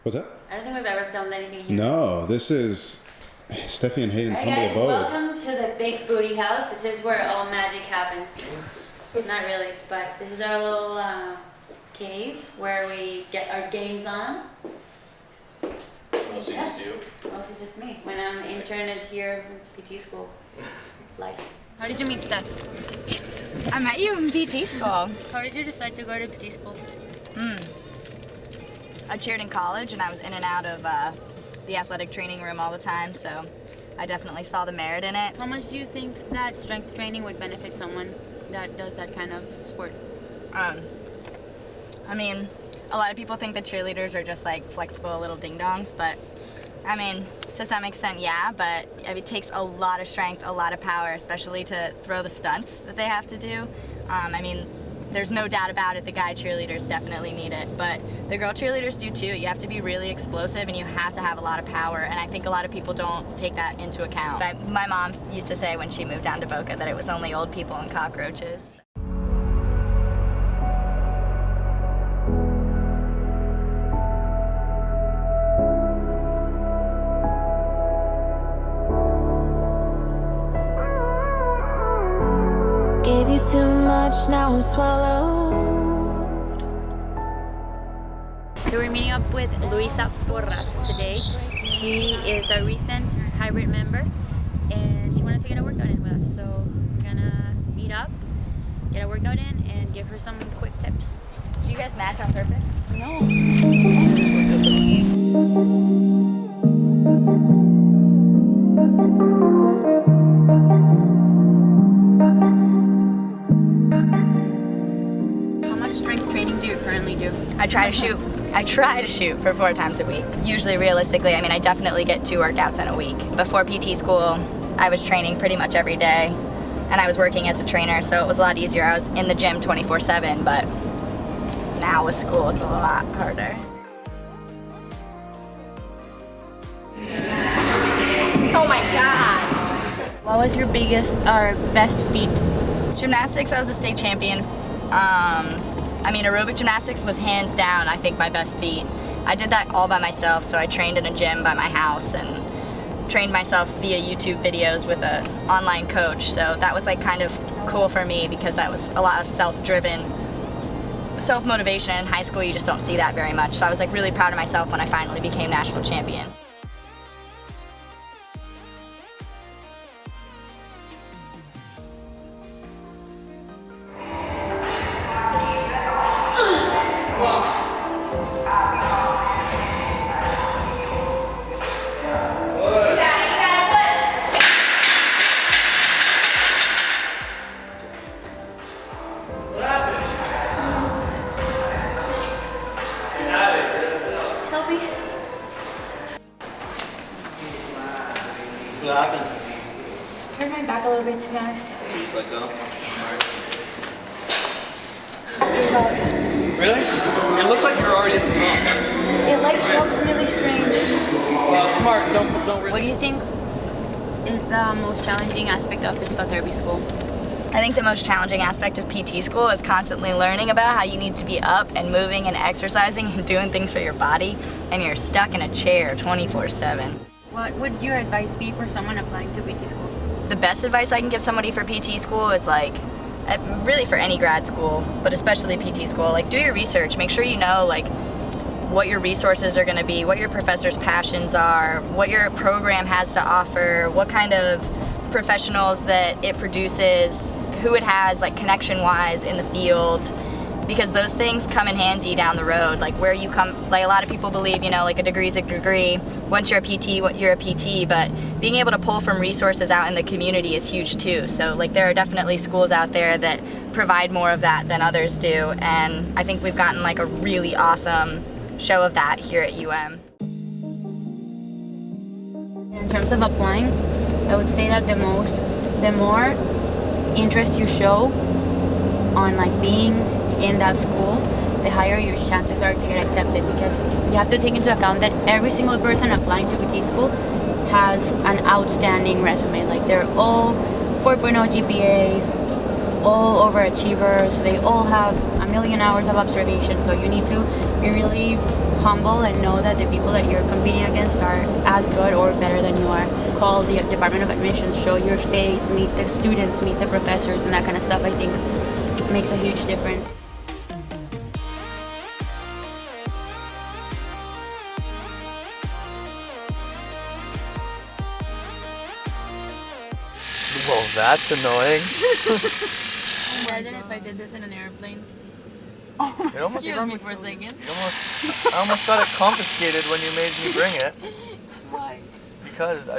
What's that? I don't think we've ever filmed anything here. No, this is Steffi and Hayden's humble guys, abode. welcome to the Big Booty House. This is where all magic happens. Not really, but this is our little cave where we get our games on. Mostly just you. Mostly just me. When I'm interned here in PT school. Like, how did you meet Stef? I met you in PT school. How did you decide to go to PT school? I cheered in college and I was in and out of the athletic training room all the time, so I definitely saw the merit in it. How much do you think that strength training would benefit someone that does that kind of sport? I mean, a lot of people think that cheerleaders are just like flexible little ding-dongs, but I mean, to some extent, yeah, but it takes a lot of strength, a lot of power, especially to throw the stunts that they have to do. I mean, there's no doubt about it, the guy cheerleaders definitely need it, but the girl cheerleaders do too. You have to be really explosive and you have to have a lot of power, and I think a lot of people don't take that into account. My mom used to say when she moved down to Boca that it was only old people and cockroaches. Gave you too much, now I'm swallowed. So we're meeting up with Luisa Porras today. She is a recent hybrid member and she wanted to get a workout in with us. So we're gonna meet up, get a workout in, and give her some quick tips. Do you guys match on purpose? No. I try to shoot for 4 times a week. Usually, realistically, I mean, I definitely get 2 workouts in a week. Before PT school, I was training pretty much every day, and I was working as a trainer, so it was a lot easier. I was in the gym 24/7, but now with school, it's a lot harder. Oh my God! What was your biggest or best feat? Gymnastics, I was a state champion. I mean, aerobic gymnastics was hands down, I think, my best feat. I did that all by myself, so I trained in a gym by my house and trained myself via YouTube videos with an online coach. So that was like kind of cool for me because that was a lot of self-driven, self-motivation. In high school, you just don't see that very much. So I was like really proud of myself when I finally became national champion. What happened? Hurt my back a little bit, to be honest. You just let go? Alright. Really? It looked like you were already at the top. It like felt really strange. Well, smart. Don't risk. What do you think is the most challenging aspect of physical therapy school? I think the most challenging aspect of PT school is constantly learning about how you need to be up and moving and exercising and doing things for your body, and you're stuck in a chair 24/7. What would your advice be for someone applying to PT school? The best advice I can give somebody for PT school is like, really for any grad school, but especially PT school, like do your research. Make sure you know like what your resources are going to be, what your professors' passions are, what your program has to offer, what kind of professionals that it produces, who it has like connection-wise in the field, because those things come in handy down the road. Like where you come, like a lot of people believe, you know, like a degree's a degree. Once you're a PT, you're a PT, but being able to pull from resources out in the community is huge too. So like there are definitely schools out there that provide more of that than others do, and I think we've gotten like a really awesome show of that here at UM. In terms of applying, I would say that the more interest you show on like being in that school, the higher your chances are to get accepted, because you have to take into account that every single person applying to PT school has an outstanding resume. Like they're all 4.0 GPAs, all overachievers, they all have a million hours of observation, so you need to Be really humble and know that the people that you're competing against are as good or better than you are. Call the Department of Admissions, show your face, meet the students, meet the professors, and that kind of stuff. I think makes a huge difference. Well, that's annoying. Imagine if I did this in an airplane. It almost Excuse me for a second. I almost got it confiscated when you made me bring it. Why? Because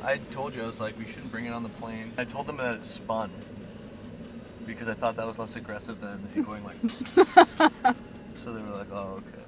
I told you, I was like, we shouldn't bring it on the plane. I told them that it spun. Because I thought that was less aggressive than it going like. So they were like, oh, okay.